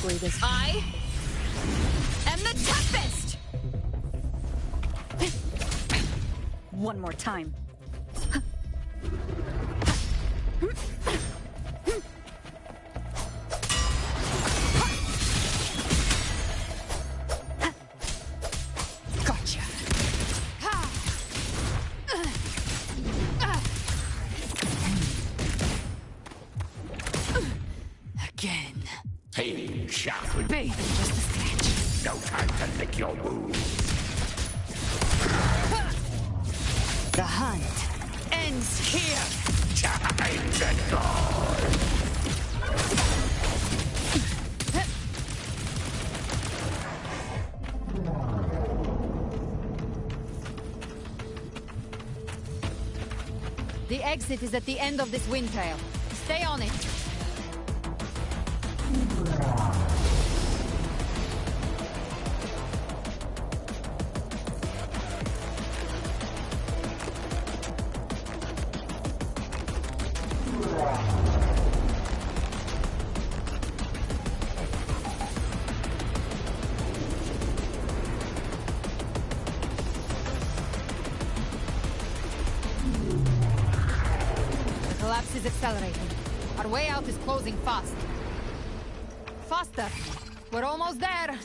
exactly this. I am the toughest! One more time. Gotcha. Again. Hey, sharp. Baby, just a scratch. No time to lick your wounds. The hunt ends here. Time to go. The exit is at the end of this wind trail. Stay on it. The collapse is accelerating. Our way out is closing fast. Faster! We're almost there!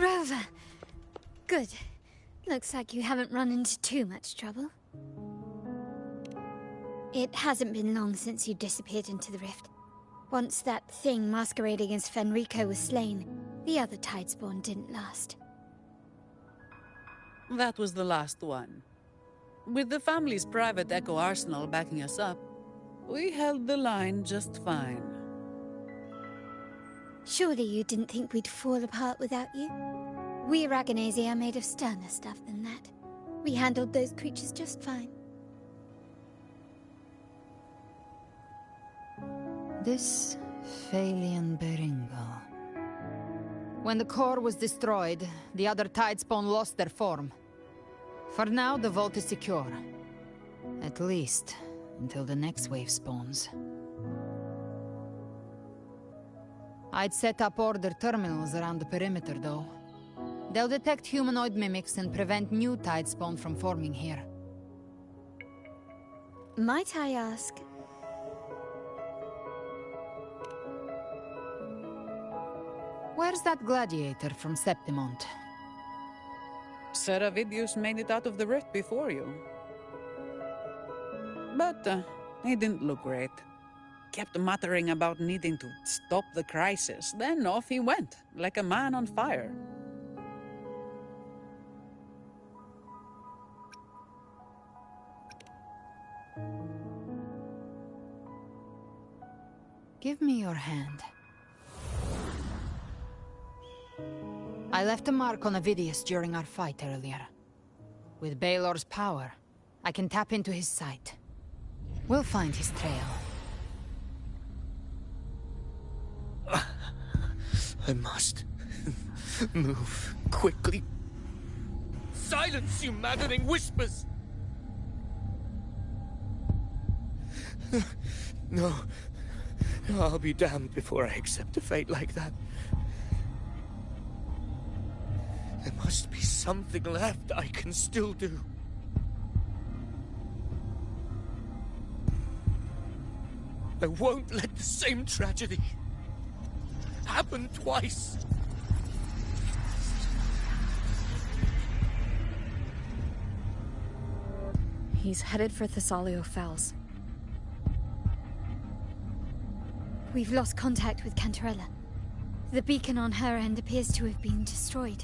Rover. Good. Looks like you haven't run into too much trouble. It hasn't been long since you disappeared into the rift. Once that thing masquerading as Fenrico was slain, the other Tidespawn didn't last. That was the last one. With the family's private Echo arsenal backing us up, we held the line just fine. Surely you didn't think we'd fall apart without you? We Aragonese are made of sterner stuff than that. We handled those creatures just fine. This Phalian Beringo. When the core was destroyed, the other Tidespawn lost their form. For now, the vault is secure. At least, until the next wave spawns. I'd set up order terminals around the perimeter, though. They'll detect humanoid mimics and prevent new Tidespawn from forming here. Might I ask? Where's that gladiator from Septimont? Seravidius made it out of the rift before you. But he didn't look great. Kept muttering about needing to stop the crisis. Then off he went, like a man on fire. Give me your hand. I left a mark on Avidius during our fight earlier. With Baelor's power, I can tap into his sight. We'll find his trail. I must move quickly. Silence, you maddening whispers! No. I'll be damned before I accept a fate like that. There must be something left I can still do. I won't let the same tragedy happen twice. He's headed for Thessalio Fells. We've lost contact with Cantarella. The beacon on her end appears to have been destroyed.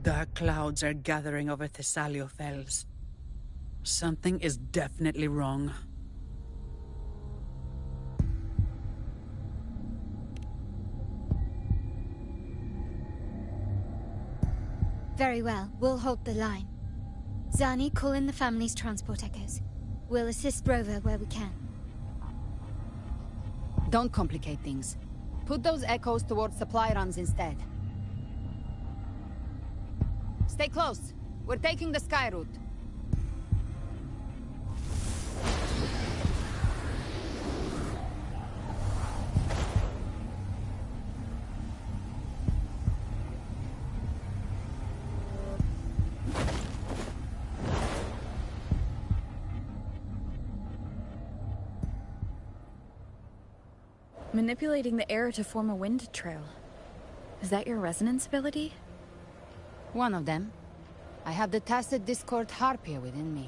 Dark clouds are gathering over Thessalio Fells. Something is definitely wrong. Very well, we'll hold the line. Zani, call in the family's transport echoes. We'll assist Rover where we can. Don't complicate things. Put those echoes towards supply runs instead. Stay close. We're taking the sky route. Manipulating the air to form a wind trail. Is that your resonance ability? One of them. I have the Tacit Discord Harpia within me.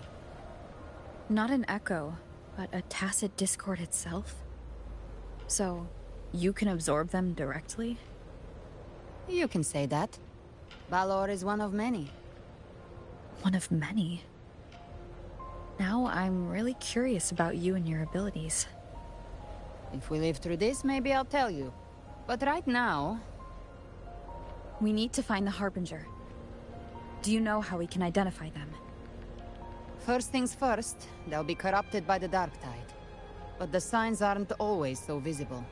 Not an echo, but a tacit discord itself? So, you can absorb them directly? You can say that. Balor is one of many. One of many? Now I'm really curious about you and your abilities. If we live through this, maybe I'll tell you. But right now... We need to find the Harbinger. Do you know how we can identify them? First things first, they'll be corrupted by the Dark Tide. But the signs aren't always so visible.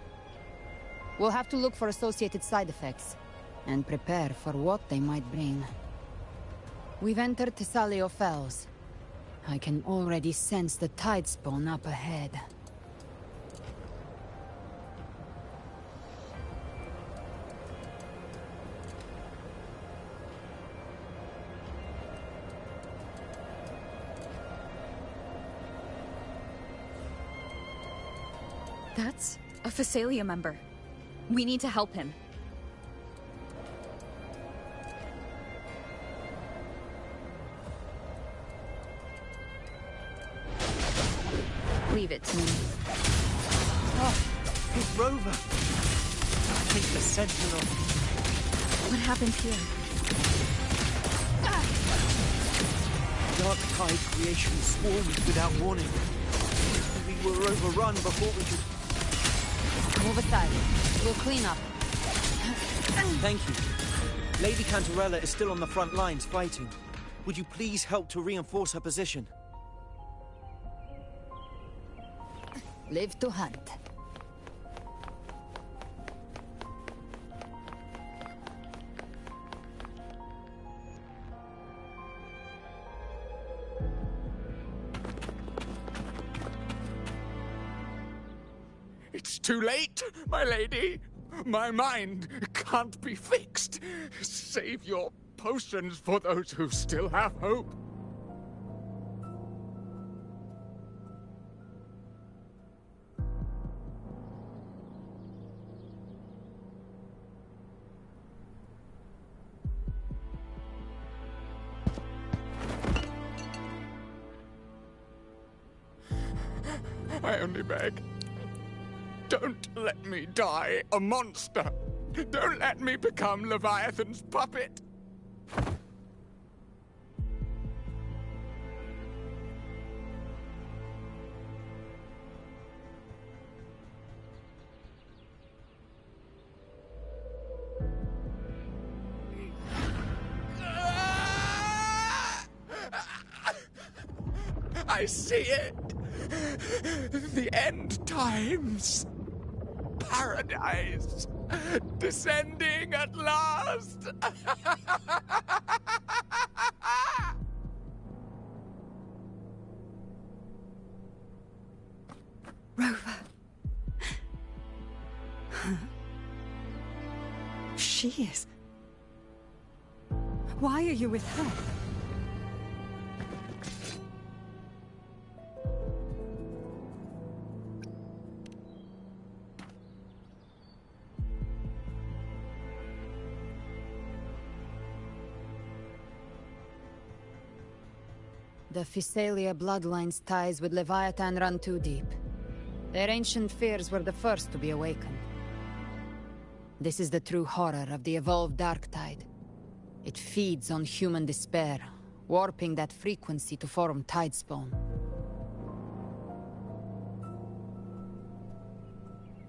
We'll have to look for associated side effects, and prepare for what they might bring. We've entered Thessalio Fells. I can already sense the tide spawn up ahead. That's a Phasalia member. We need to help him. Leave it to me. Oh, it's Rover. I think the Sentinel. What happened here? Dark Tide creation swarmed without warning. We were overrun before we could... Move aside. We'll clean up. Thank you. Lady Cantarella is still on the front lines fighting. Would you please help to reinforce her position? Live to hunt. It's too late, my lady. My mind can't be fixed. Save your potions for those who still have hope. I only beg. Don't let me die a monster. Don't let me become Leviathan's puppet. I see it. The end times. Paradise. Descending at last. Rover. She is. Why are you with her? The Physalia bloodline's ties with Leviathan run too deep. Their ancient fears were the first to be awakened. This is the true horror of the evolved dark tide. It feeds on human despair, warping that frequency to form tidespawn.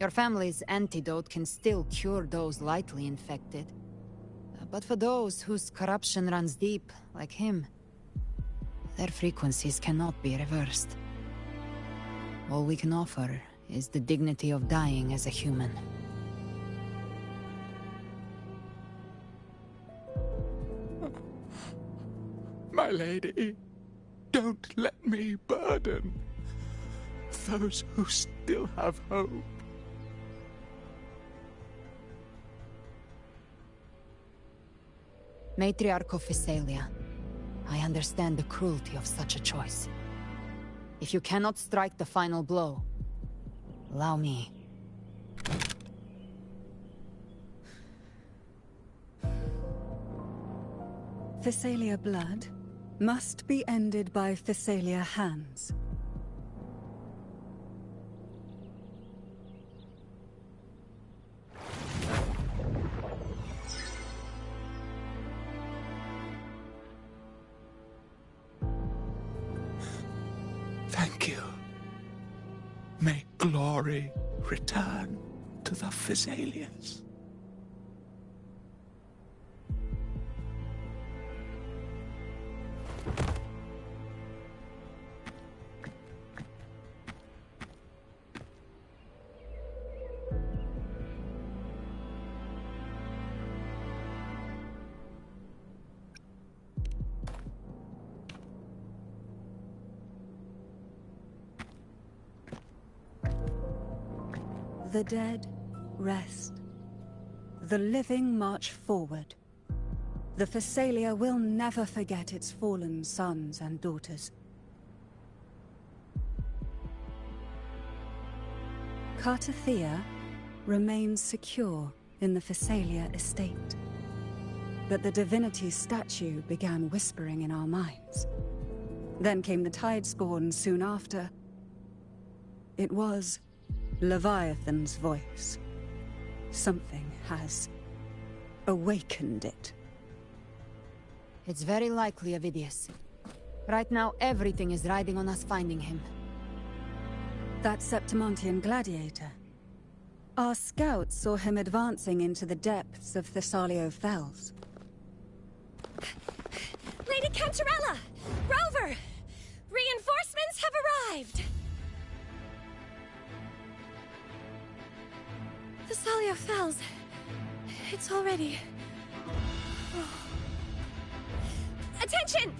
Your family's antidote can still cure those lightly infected. But for those whose corruption runs deep, like him, their frequencies cannot be reversed. All we can offer is the dignity of dying as a human. My lady, don't let me burden those who still have hope. Matriarch of Physalia, I understand the cruelty of such a choice. If you cannot strike the final blow, allow me. Physalia blood must be ended by Physalia hands. Thank you. May glory return to the Physalians. The dead rest. The living march forward. The Physalia will never forget its fallen sons and daughters. Cartathea remains secure in the Physalia estate. But the divinity's statue began whispering in our minds. Then came the Tidespawn soon after. It was Leviathan's voice. Something has awakened it. It's very likely, Avidius. Right now, everything is riding on us finding him. That Septimontian gladiator. Our scouts saw him advancing into the depths of Thessalio Fells. Lady Cantarella! Rover! Reinforcements have arrived! Thessalio Fells. It's already... Attention!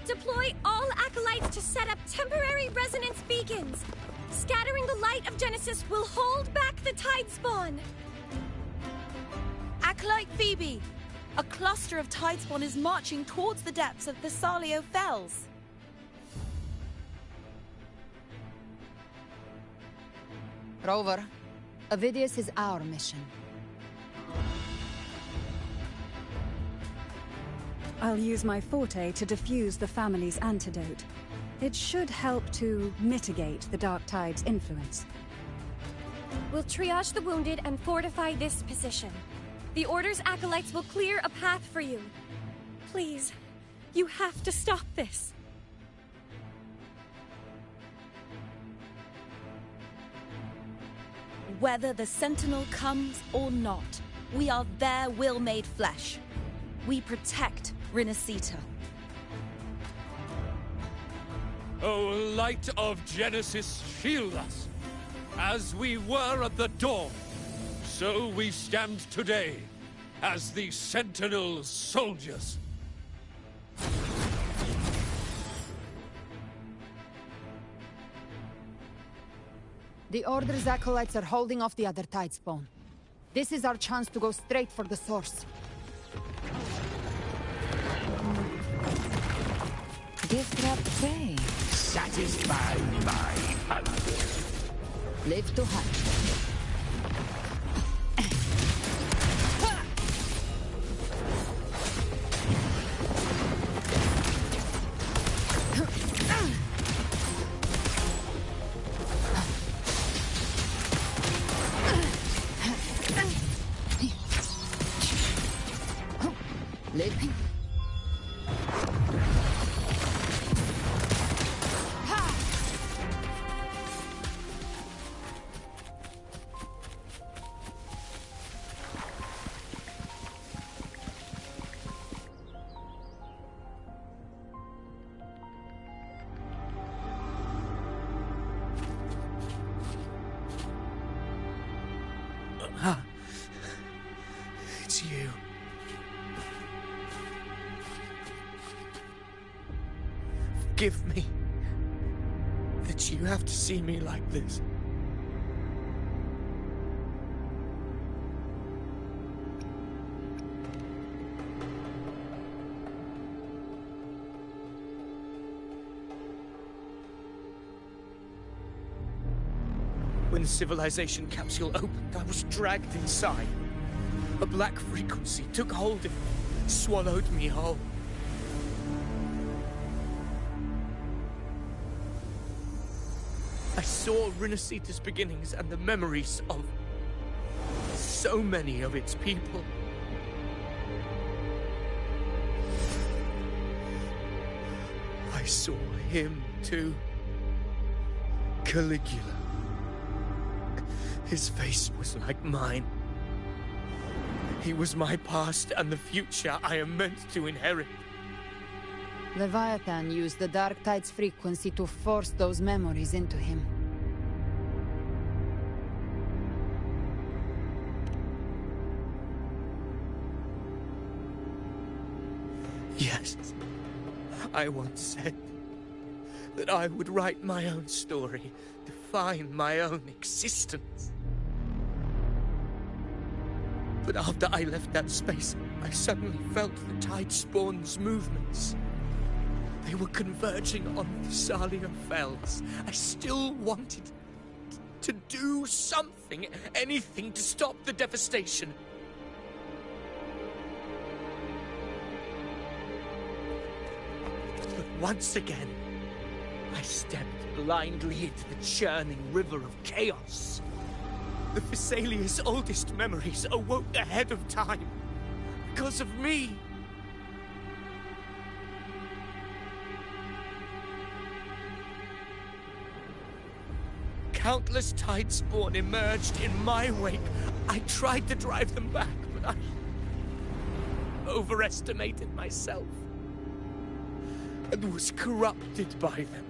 Deploy all acolytes to set up temporary resonance beacons. Scattering the light of Genesis will hold back the Tidespawn. Acolyte Phoebe, a cluster of Tidespawn is marching towards the depths of Thessalio Fells. Rover, Avidius is our mission. I'll use my forte to defuse the family's antidote. It should help to mitigate the Dark Tide's influence. We'll triage the wounded and fortify this position. The Order's acolytes will clear a path for you. Please, you have to stop this. Whether the Sentinel comes or not, we are their will made flesh. We protect Rinascita. O light of Genesis, shield us. As we were at the dawn, so we stand today as the Sentinel soldiers. The Order's acolytes are holding off the other Tidespawn. This is our chance to go straight for the source. Gift wrap prey. Satisfy my hunger. Live to hunt. Lady. It's you. Forgive me that you have to see me like this. When the civilization capsule opened, I was dragged inside. A black frequency took hold of me, swallowed me whole. I saw Rinasita's beginnings and the memories of so many of its people. I saw him too. Caligula. His face was like mine. He was my past and the future I am meant to inherit. Leviathan used the Dark Tide's frequency to force those memories into him. Yes, I once said that I would write my own story, define my own existence. But after I left that space, I suddenly felt the Tidespawn's movements. They were converging on Thessalia Fells. I still wanted to do something, anything to stop the devastation. But once again, I stepped blindly into the churning river of chaos. The Thessalia's oldest memories awoke ahead of time. Because of me. Countless Tidespawn emerged in my wake. I tried to drive them back, but I overestimated myself and was corrupted by them.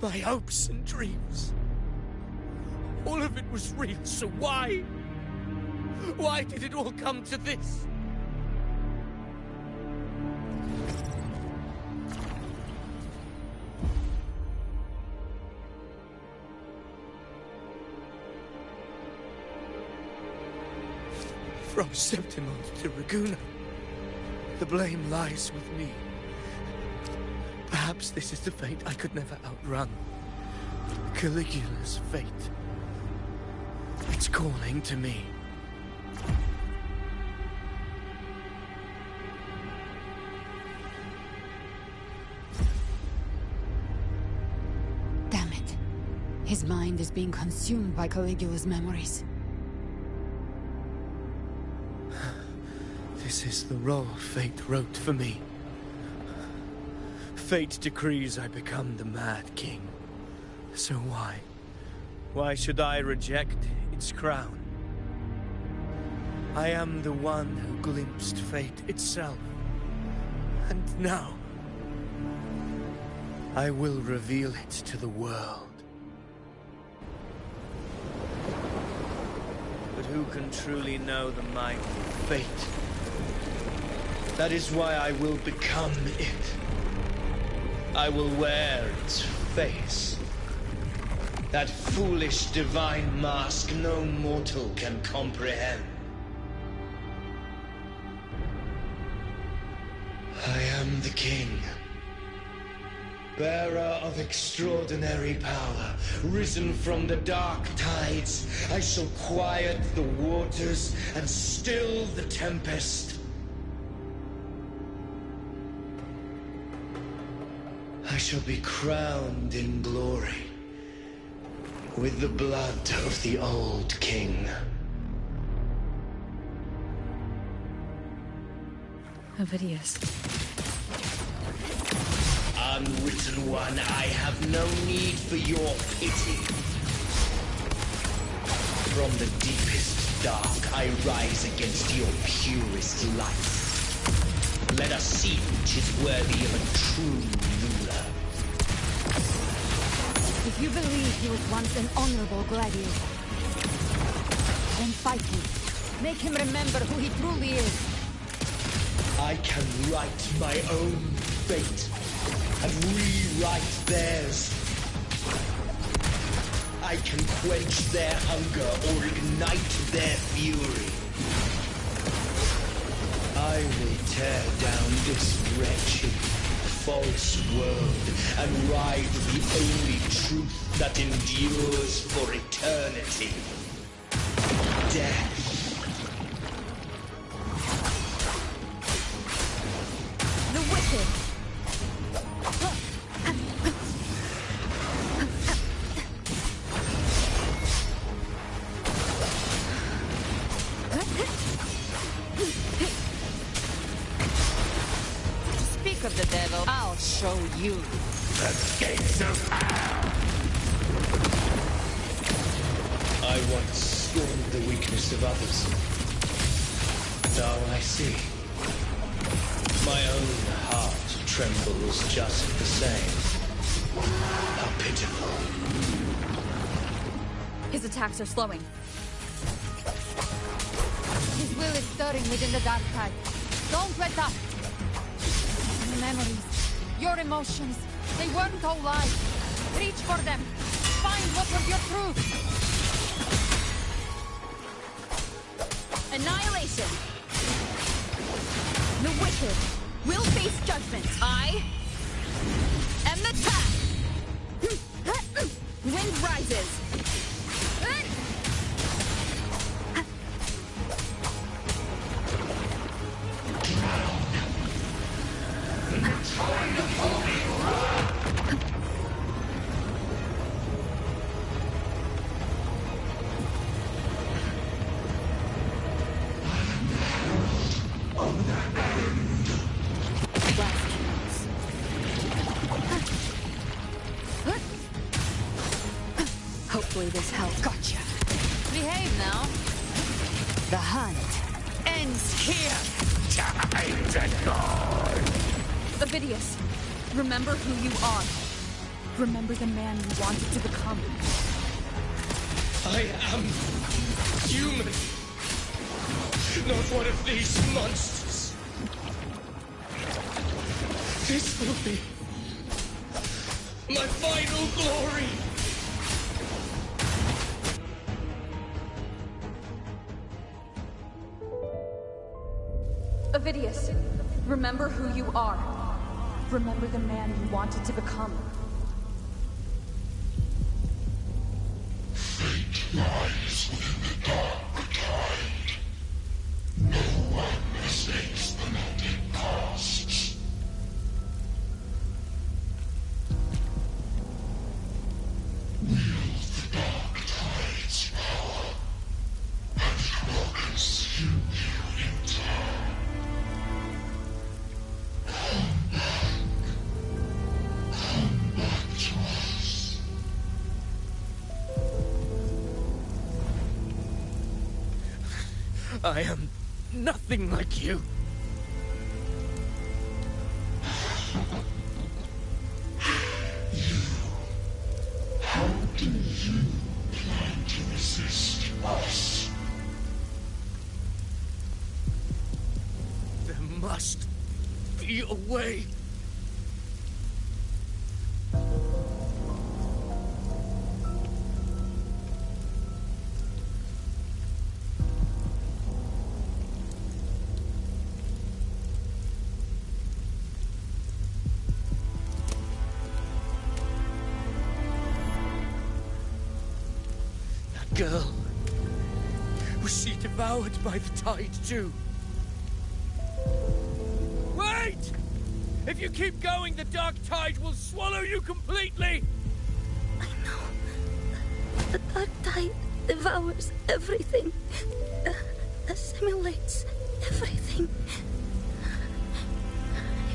My hopes and dreams. All of it was real, so why? Why did it all come to this? From Septimont to Bygone, the blame lies with me. Perhaps this is the fate I could never outrun. Caligula's fate. It's calling to me. Damn it. His mind is being consumed by Caligula's memories. This is the role fate wrote for me. Fate decrees I become the Mad King. So why? Why should I reject its crown? I am the one who glimpsed fate itself. And now, I will reveal it to the world. But who can truly know the mind of fate? That is why I will become it. I will wear its face. That foolish divine mask no mortal can comprehend. I am the king. Bearer of extraordinary power, risen from the dark tides. I shall quiet the waters and still the tempest. I shall be crowned in glory. With the blood of the old king. Ovidius. Unwritten one, I have no need for your pity. From the deepest dark, I rise against your purest light. Let us see which is worthy of a true ruler. If you believe he was once an honorable gladiator, then fight him. Make him remember who he truly is. I can write my own fate and rewrite theirs. I can quench their hunger or ignite their fury. I will tear down this wretched, false world and ride the only truth that endures for eternity. Death. The wicked! Speak of the devil, I'll show you. The gates of hell! I once scorned the weakness of others. Now I see. My own heart trembles just the same. How pitiful. His attacks are slowing. His will is stirring within the dark tide. Don't let up! Your memories, your emotions, they weren't all lies. Reach for them. Find what was your truth. Annihilation! The wicked will face judgment. I am the tide. Wind rises. Hopefully this helps. Gotcha. Behave now. The hunt ends here. Time to go! Ovidius, remember who you are. Remember the man you wanted to become. I am human. Not one of these monsters. This will be my final glory. Ovidius, remember who you are. Remember the man you wanted to become. Fate lies within the dark tide. No one mistakes the melting past. Wield the dark tide's power, and it will consume you in time. Come back to us. I am nothing like you. How do you plan to resist us? There must be a way. That girl. Was she devoured by the tide too? Wait! If you keep going, the dark tide will swallow you completely! I know. powers everything, assimilates everything.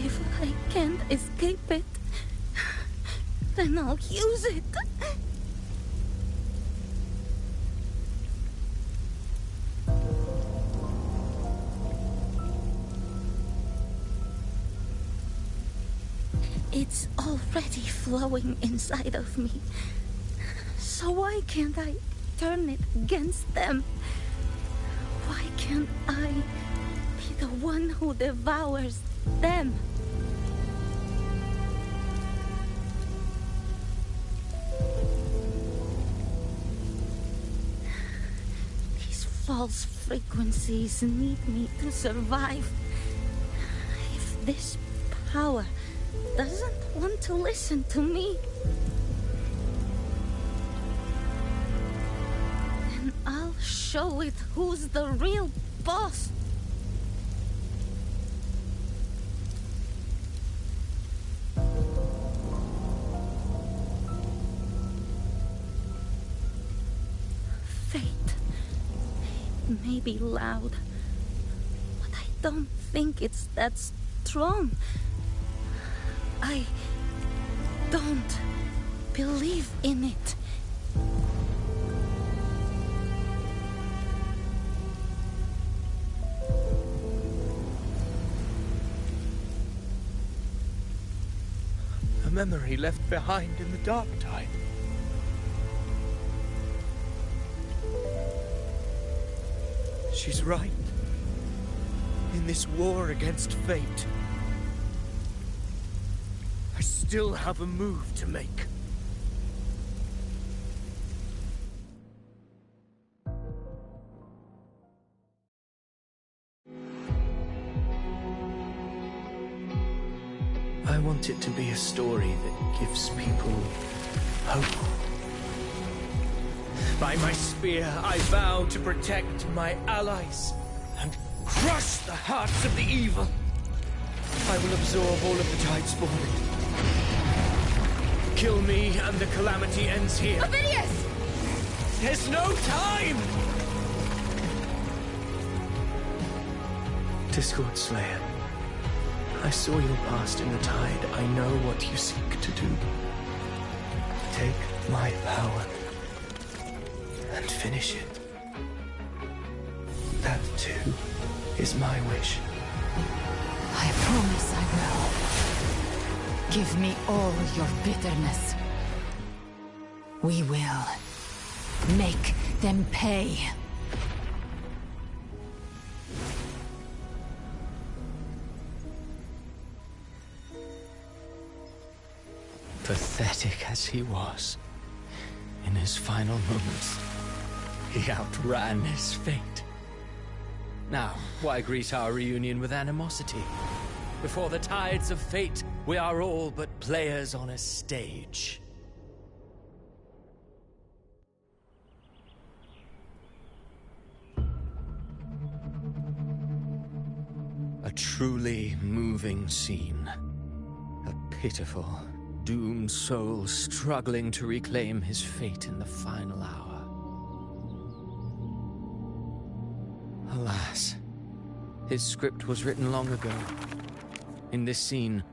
If I can't escape it, then I'll use it. It's already flowing inside of me. So why can't I turn it against them? Why can't I be the one who devours them? These false frequencies need me to survive. If this power doesn't want to listen to me, then I'll show it who's the real boss. Fate. It may be loud, but I don't think it's that strong. I don't believe in it. A memory left behind in the dark time. She's right. In this war against fate, I still have a move to make. I want it to be a story that gives people hope. By my spear, I vow to protect my allies and crush the hearts of the evil. I will absorb all of the Tidespawn. Kill me and the calamity ends here. Ovidius! There's no time! Discord Slayer, I saw your past in the Tide. I know what you seek to do. Take my power and finish it. That too is my wish. I promise I will. Give me all your bitterness. We will make them pay. Pathetic as he was, in his final moments, he outran his fate. Now, why greet our reunion with animosity? Before the tides of fate, we are all but players on a stage. A truly moving scene. A pitiful, doomed soul struggling to reclaim his fate in the final hour. Alas, his script was written long ago. In this scene,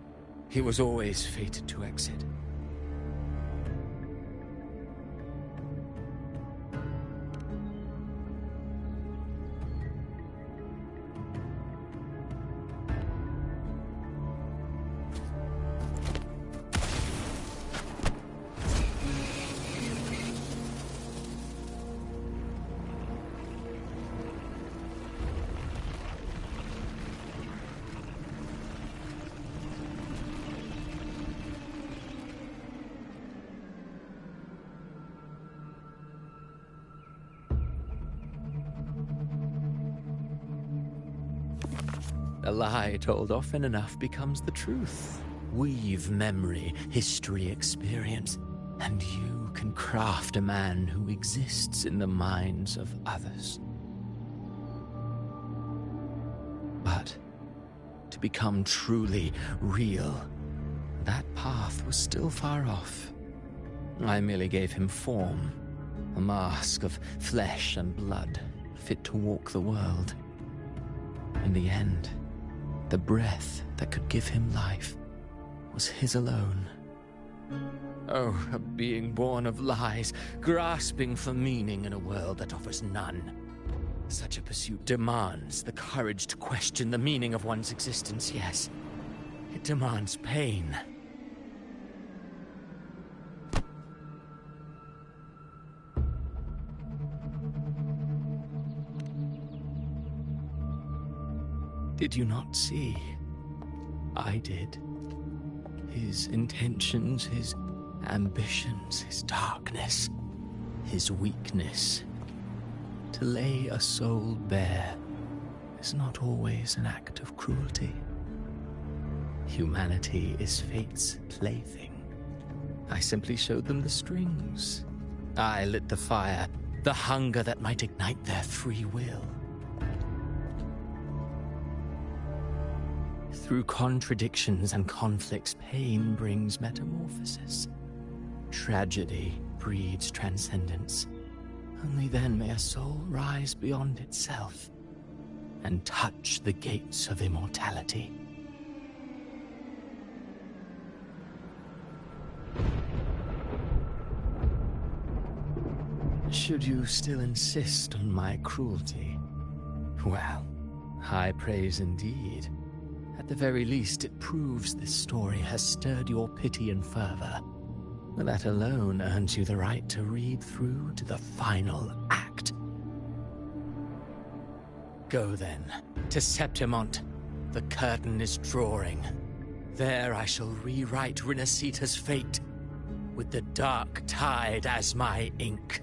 he was always fated to exit. A lie told often enough becomes the truth. Weave memory, history, experience, and you can craft a man who exists in the minds of others. But to become truly real, that path was still far off. I merely gave him form, A mask of flesh and blood, fit to walk the world. In the end, the breath that could give him life was his alone. Oh, a being born of lies, grasping for meaning in a world that offers none. Such a pursuit demands the courage to question the meaning of one's existence, yes. It demands pain. Did you not see? I did. His intentions, his ambitions, his darkness, his weakness. To lay a soul bare is not always an act of cruelty. Humanity is fate's plaything. I simply showed them the strings. I lit the fire, the hunger that might ignite their free will. Through contradictions and conflicts, pain brings metamorphosis. Tragedy breeds transcendence. Only then may a soul rise beyond itself and touch the gates of immortality. Should you still insist on my cruelty? Well, high praise indeed. At the very least, it proves this story has stirred your pity and fervor. That alone earns you the right to read through to the final act. Go then, to Septimont. The curtain is drawing. There I shall rewrite Rinasita's fate, with the dark tide as my ink.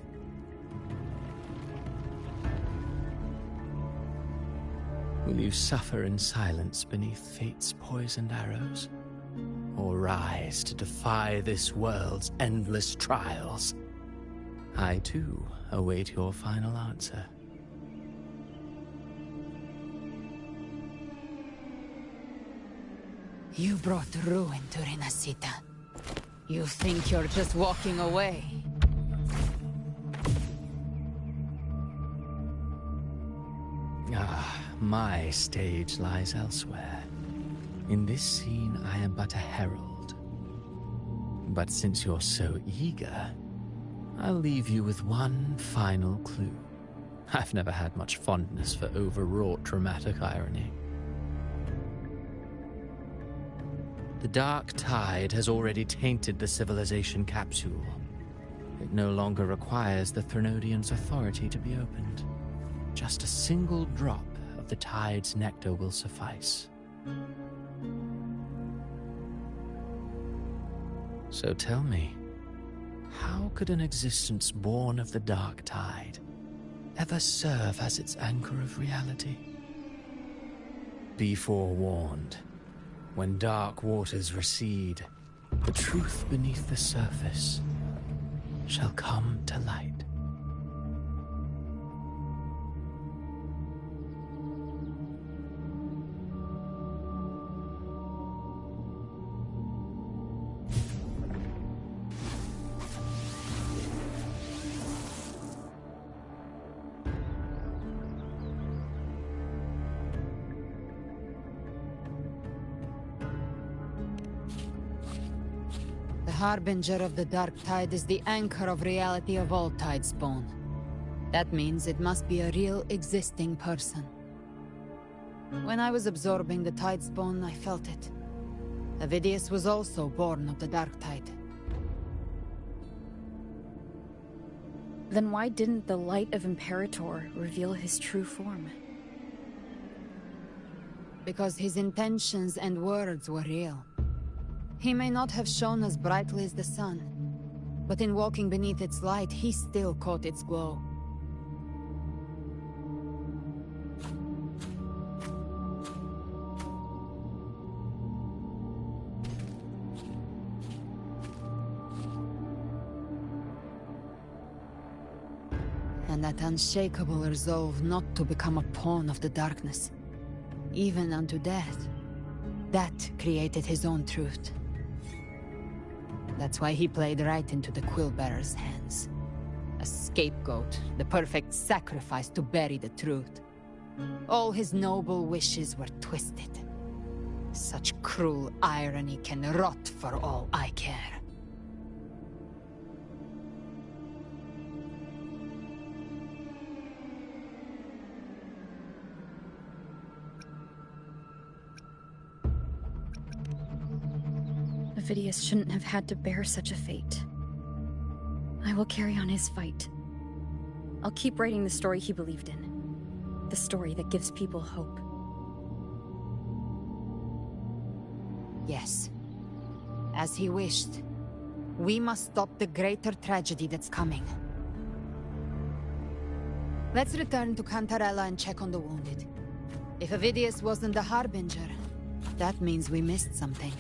Will you suffer in silence beneath fate's poisoned arrows? Or rise to defy this world's endless trials? I, too, await your final answer. You brought ruin to Rinasita. You think you're just walking away? Ah, my stage lies elsewhere. In this scene, I am but a herald. But since you're so eager, I'll leave you with one final clue. I've never had much fondness for overwrought dramatic irony. The dark tide has already tainted the civilization capsule. It no longer requires the Threnodians' authority to be opened. Just a single drop of the tide's nectar will suffice. So tell me, how could an existence born of the dark tide ever serve as its anchor of reality? Be forewarned. When dark waters recede, the truth beneath the surface shall come to light. The harbinger of the dark tide is the anchor of reality of all Tidespawn. That means it must be a real existing person. When I was absorbing the Tidespawn, I felt it. Avidius was also born of the dark tide. Then why didn't the light of Imperator reveal his true form? Because his intentions and words were real. He may not have shone as brightly as the sun, but in walking beneath its light, he still caught its glow. And that unshakable resolve not to become a pawn of the darkness, even unto death, that created his own truth. That's why he played right into the Quillbearer's hands. A scapegoat, the perfect sacrifice to bury the truth. All his noble wishes were twisted. Such cruel irony can rot for all I care. Ovidius shouldn't have had to bear such a fate. I will carry on his fight. I'll keep writing the story he believed in. The story that gives people hope. Yes. As he wished. We must stop the greater tragedy that's coming. Let's return to Cantarella and check on the wounded. If Ovidius wasn't the Harbinger, that means we missed something.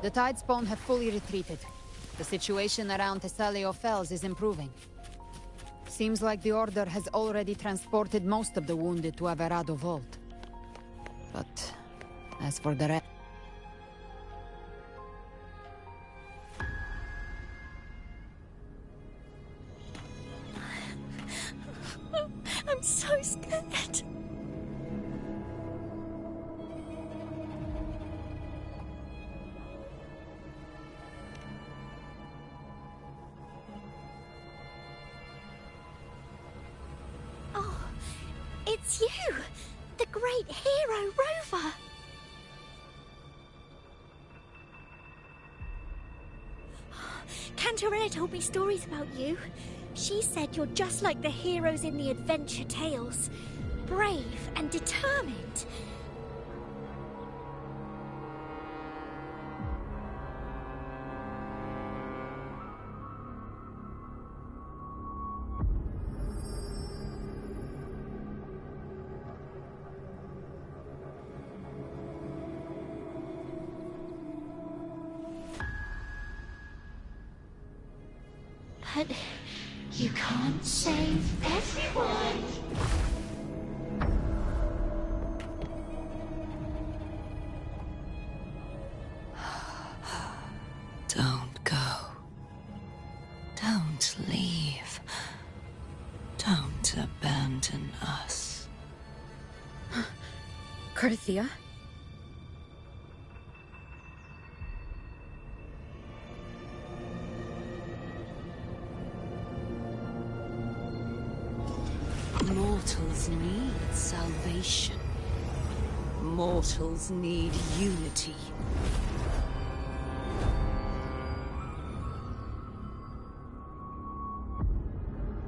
The Tidespawn have fully retreated. The situation around Thessalio Fells is improving. Seems like the Order has already transported most of the wounded to Averado Vault. But as for the rest... I'm so scared. It's you! The great hero, Rover! Cantarella told me stories about you. She said you're just like the heroes in the adventure tales. Brave and determined. But you can't save everyone. Don't go. Don't leave. Don't abandon us. Cardathia? Mortals need salvation. Mortals need unity.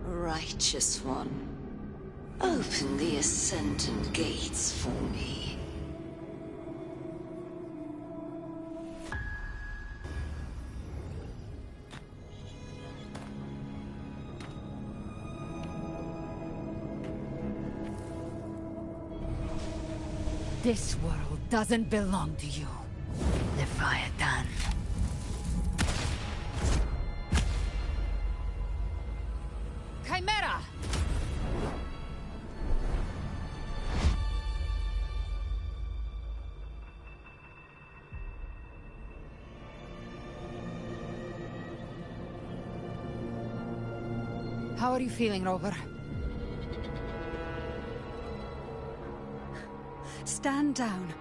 Righteous One, open the Ascendant Gates for me. This world doesn't belong to you, Leviathan. Chimera! How are you feeling, Rover? Stand down.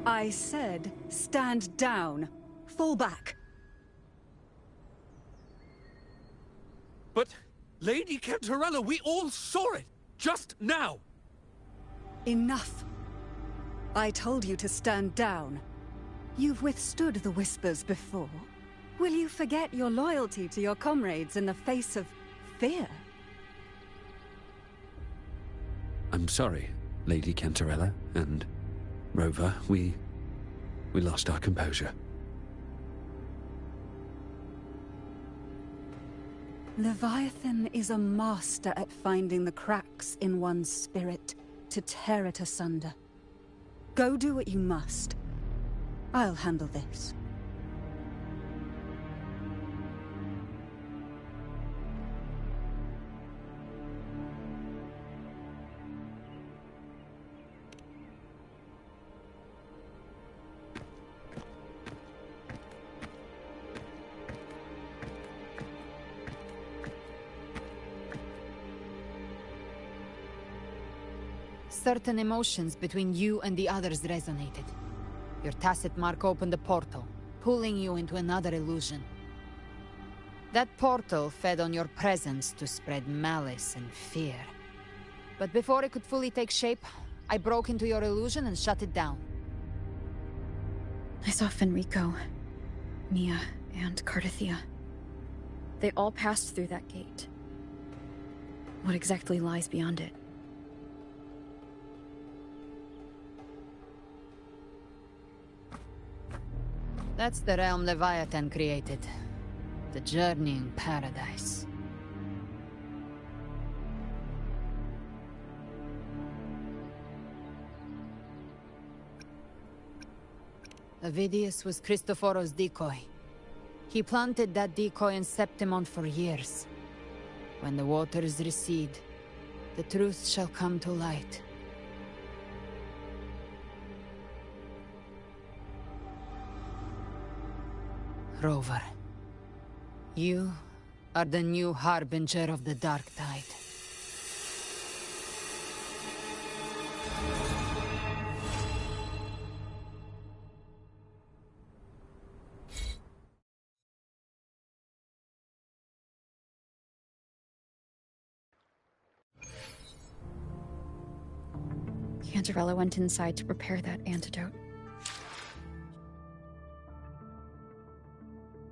I said, stand down. Fall back. But, Lady Cantarella, we all saw it! Just now! Enough. I told you to stand down. You've withstood the whispers before. Will you forget your loyalty to your comrades in the face of fear? I'm sorry, Lady Cantarella, and Rover, we lost our composure. Leviathan is a master at finding the cracks in one's spirit to tear it asunder. Go do what you must. I'll handle this. Certain emotions between you and the others resonated. Your tacit mark opened a portal, pulling you into another illusion. That portal fed on your presence to spread malice and fear. But before it could fully take shape, I broke into your illusion and shut it down. I saw Fenrico, Mia, and Cardathia. They all passed through that gate. What exactly lies beyond it? That's the realm Leviathan created. The journeying paradise. Avidius was Cristoforo's decoy. He planted that decoy in Septimon for years. When the waters recede, the truth shall come to light. Rover, you are the new harbinger of the Dark Tide. Cantarella went inside to prepare that antidote.